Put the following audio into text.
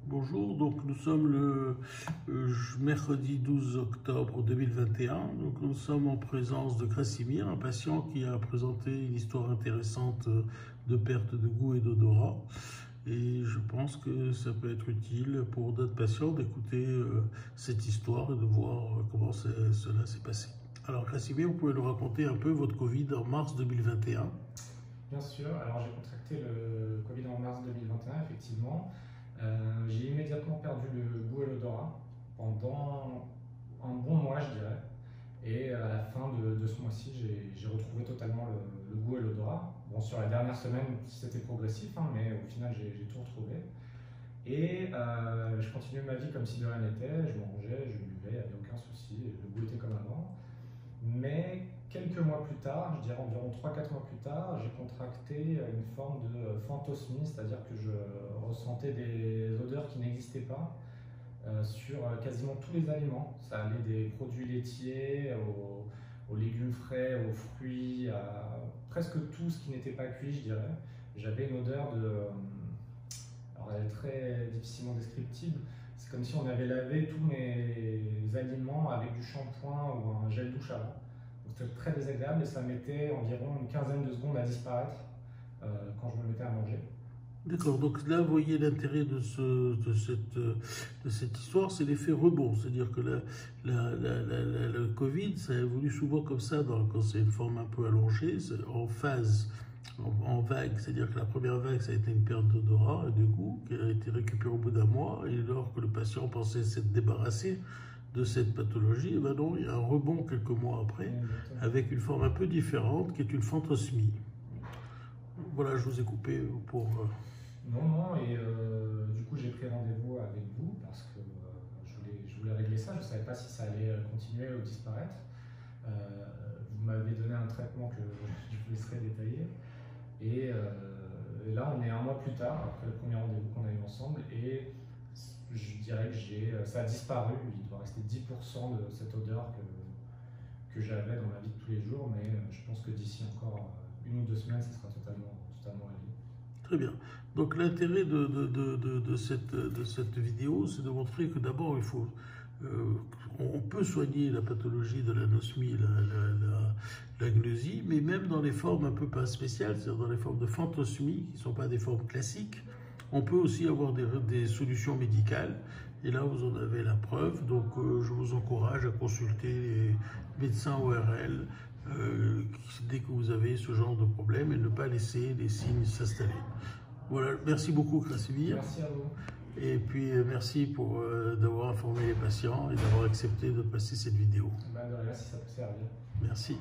Bonjour, donc nous sommes le mercredi 12 octobre 2021. Donc nous sommes en présence de Krasimir, un patient qui a présenté une histoire intéressante de perte de goût et d'odorat. Et je pense que ça peut être utile pour d'autres patients d'écouter cette histoire et de voir comment cela s'est passé. Alors Krasimir, vous pouvez nous raconter un peu votre Covid en mars 2021? Bien sûr, alors j'ai contracté le Covid en mars 2021, effectivement. J'ai immédiatement perdu le goût et l'odorat pendant un bon mois, je dirais. Et à la fin de ce mois-ci, j'ai retrouvé totalement le goût et l'odorat. Bon, sur la dernière semaine, c'était progressif, hein, mais au final, j'ai tout retrouvé. Et je continuais ma vie comme si de rien n'était. Je mangeais, je buvais, il n'y avait aucun souci. Le goût était comme avant. Mais quelques mois plus tard, je dirais environ 3-4 mois plus tard, j'ai contracté une forme de phantosmie, c'est-à-dire que je ressentais des odeurs qui n'existaient pas sur quasiment tous les aliments. Ça allait des produits laitiers aux légumes frais, aux fruits, à presque tout ce qui n'était pas cuit, je dirais. J'avais une odeur de... alors elle est très difficilement descriptible. C'est comme si on avait lavé tous mes aliments avec du shampoing ou un gel douche avant. C'était très désagréable et ça mettait environ une quinzaine de secondes à disparaître quand je me mettais à manger. D'accord, donc là, vous voyez l'intérêt de cette histoire, c'est l'effet rebond. C'est-à-dire que le Covid, ça évolue souvent comme ça, quand c'est une forme un peu allongée, en phase, en vague. C'est-à-dire que la première vague, ça a été une perte d'odorat et de goût qui a été récupérée au bout d'un mois. Et lors que le patient pensait s'être débarrassé de cette pathologie, eh ben non, il y a un rebond quelques mois après, Exactement. avec une forme un peu différente, qui est une phantosmie. Voilà, je vous ai coupé pour... Non, non, et du coup j'ai pris rendez-vous avec vous parce que je voulais régler ça. Je ne savais pas si ça allait continuer ou disparaître. Euh, Vous m'avez donné un traitement que je vous laisserai détailler. Et là, on est un mois plus tard, après le premier rendez-vous qu'on a eu ensemble, et je dirais que ça a disparu. Il doit rester 10% de cette odeur que j'avais dans ma vie de tous les jours, mais je pense que d'ici encore une ou deux semaines, ça sera totalement réglé. Très bien. Donc l'intérêt de cette vidéo, c'est de montrer que d'abord, euh, on peut soigner la pathologie de l'anosmie, la gnosie, mais même dans les formes un peu pas spéciales, c'est-à-dire dans les formes de phantosmie, qui ne sont pas des formes classiques, on peut aussi avoir des solutions médicales. Et là, vous en avez la preuve. Donc, je vous encourage à consulter les médecins ORL dès que vous avez ce genre de problème et ne pas laisser les signes s'installer. Voilà, merci beaucoup, Krasimir. Merci à vous. Et puis, merci pour d'avoir informé les patients et d'avoir accepté de passer cette vidéo. Ben, de rien, si ça peut servir. Merci.